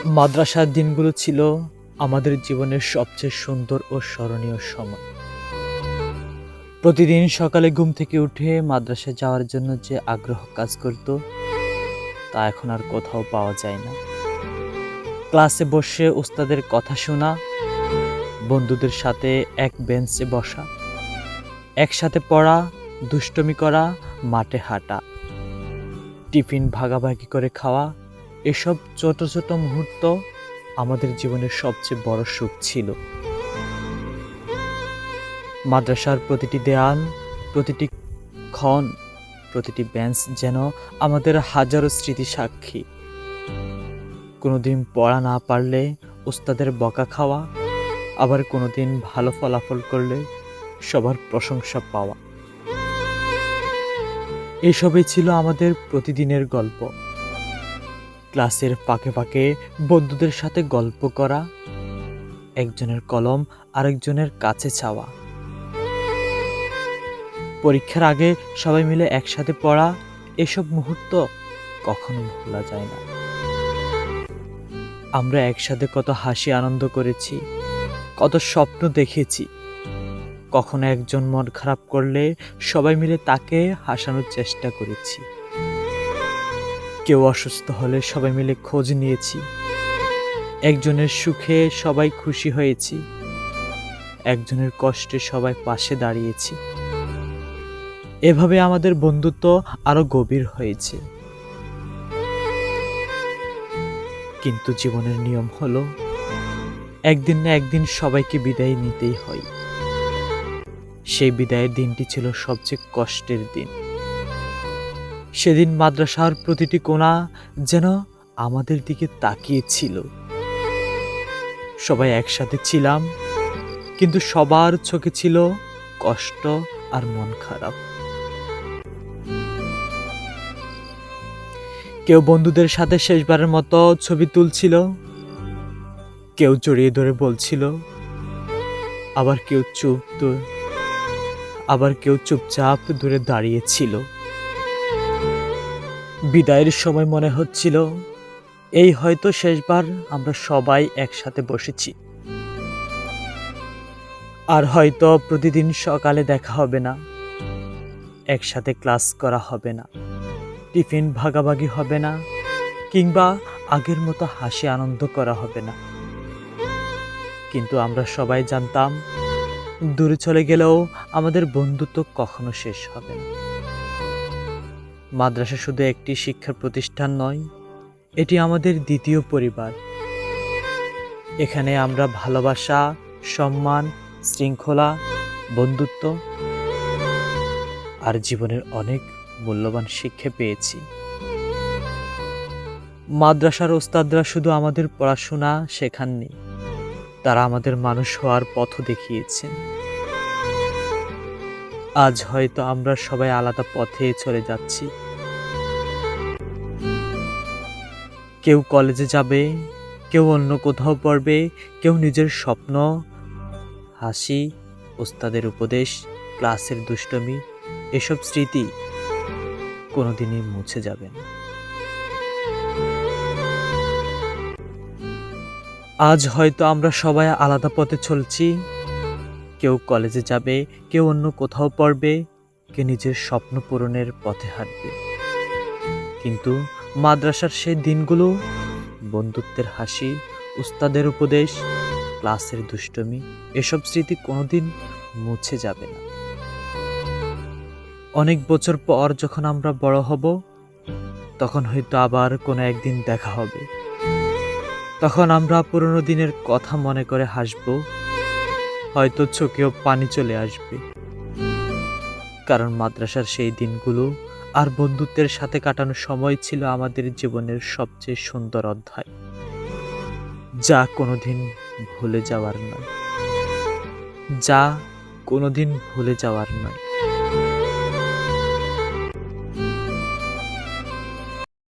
মাদ্রাসার দিনগুলো ছিল আমাদের জীবনের সবচেয়ে সুন্দর ও স্মরণীয় সময়। প্রতিদিন সকালে ঘুম থেকে উঠে মাদ্রাসায় যাওয়ার জন্য যে আগ্রহ কাজ করত, তা এখন আর কোথাও পাওয়া যায় না। ক্লাসে বসে ওস্তাদের কথা শোনা, বন্ধুদের সাথে এক বেঞ্চে বসা, একসাথে পড়া, দুষ্টুমি করা, মাঠে হাঁটা, টিফিন ভাগাভাগি করে খাওয়া, এসব ছোট ছোট মুহূর্ত আমাদের জীবনের সবচেয়ে বড় সুখ ছিল। মাদ্রাসার প্রতিটি দেয়াল, প্রতিটি ক্ষণ, প্রতিটি বেঞ্চ যেন আমাদের হাজারো স্মৃতি সাক্ষী। কোনোদিন পড়া না পারলে ওস্তাদের বকা খাওয়া, আবার কোনোদিন ভালো ফলাফল করলে সবার প্রশংসা পাওয়া, এসবই ছিল আমাদের প্রতিদিনের গল্প। ক্লাসের ফাঁকে ফাঁকে বন্ধুদের সাথে গল্প করা, একজনের কলম আরেকজনের কাছে চাওয়া, পরীক্ষার আগে সবাই মিলে একসাথে পড়া, এসব মুহূর্ত কখনো ভোলা যায় না। আমরা একসাথে কত হাসি আনন্দ করেছি, কত স্বপ্ন দেখেছি। কখনো একজন মন খারাপ করলে সবাই মিলে তাকে হাসানোর চেষ্টা করেছি। কেউ অসুস্থ হলে সবাই মিলে খোঁজ নিয়েছি। একজনের সুখে সবাই খুশি হয়েছি, একজনের কষ্টে সবাই পাশে দাঁড়িয়েছি। এভাবে আমাদের বন্ধুত্ব আরো গভীর হয়েছে। কিন্তু জীবনের নিয়ম হলো, একদিন না একদিন সবাইকে বিদায় নিতেই হয়। সেই বিদায়ের দিনটি ছিল সবচেয়ে কষ্টের দিন। সেদিন মাদ্রাসার প্রতিটি কোণা যেন আমাদের দিকে তাকিয়ে ছিল। সবাই একসাথে ছিলাম, কিন্তু সবার চোখে ছিল কষ্ট আর মন খারাপ। কেউ বন্ধুদের সাথে শেষবারের মতো ছবি তুলছিল, কেউ জড়িয়ে ধরে বলছিল, আবার কেউ চুপচাপ দূরে দাঁড়িয়েছিল। বিদায়ের সময় মনে হচ্ছিল, এই হয়তো শেষবার আমরা সবাই একসাথে বসেছি। আর হয়তো প্রতিদিন সকালে দেখা হবে না, একসাথে ক্লাস করা হবে না, টিফিন ভাগাভাগি হবে না, কিংবা আগের মতো হাসি আনন্দ করা হবে না। কিন্তু আমরা সবাই জানতাম, দূরে চলে গেলেও আমাদের বন্ধুত্ব কখনো শেষ হবে না। মাদ্রাসা শুধু একটি শিক্ষা প্রতিষ্ঠান নয়, এটি আমাদের দ্বিতীয় পরিবার। এখানে আমরা ভালোবাসা, সম্মান, শৃঙ্খলা, বন্ধুত্ব আর জীবনের অনেক মূল্যবান শিক্ষা পেয়েছি। মাদ্রাসার ওস্তাদরা শুধু আমাদের পড়াশোনা শেখাননি, তারা আমাদের মানুষ হওয়ার পথ দেখিয়েছেন। আজ হয়তো আমরা সবাই আলাদা পথে চলে যাচ্ছি। কেউ কলেজে যাবে, কেউ অন্য কোথাও পড়বে, কেউ নিজের স্বপ্ন, হাসি, ওস্তাদের উপদেশ, ক্লাসের দুষ্টমি, এসব স্মৃতি কোনোদিনই মুছে যাবে না। আজ হয়তো আমরা সবাই আলাদা পথে চলছি। কেউ কলেজে যাবে, কেউ অন্য কোথাও পড়বে, কেউ নিজের স্বপ্ন পূরণের পথে হাঁটবে। কিন্তু মাদ্রাসার সেই দিনগুলো, বন্ধুত্বের হাসি, উস্তাদের উপদেশ, ক্লাসের দুষ্টমি, এসব স্মৃতি কোনোদিন মুছে যাবে না। অনেক বছর পর যখন আমরা বড় হব, তখন হয়তো আবার কোনো একদিন দেখা হবে। তখন আমরা পুরনো দিনের কথা মনে করে হাসব, হয়তো চোখেও পানি চলে আসবে। কারণ মাদ্রাসার সেই দিনগুলো আর বন্ধুত্বের সাথে কাটানো সময় ছিল আমাদের জীবনের সবচেয়ে সুন্দর অধ্যায়, যা কোনোদিন ভুলে যাওয়ার নয়।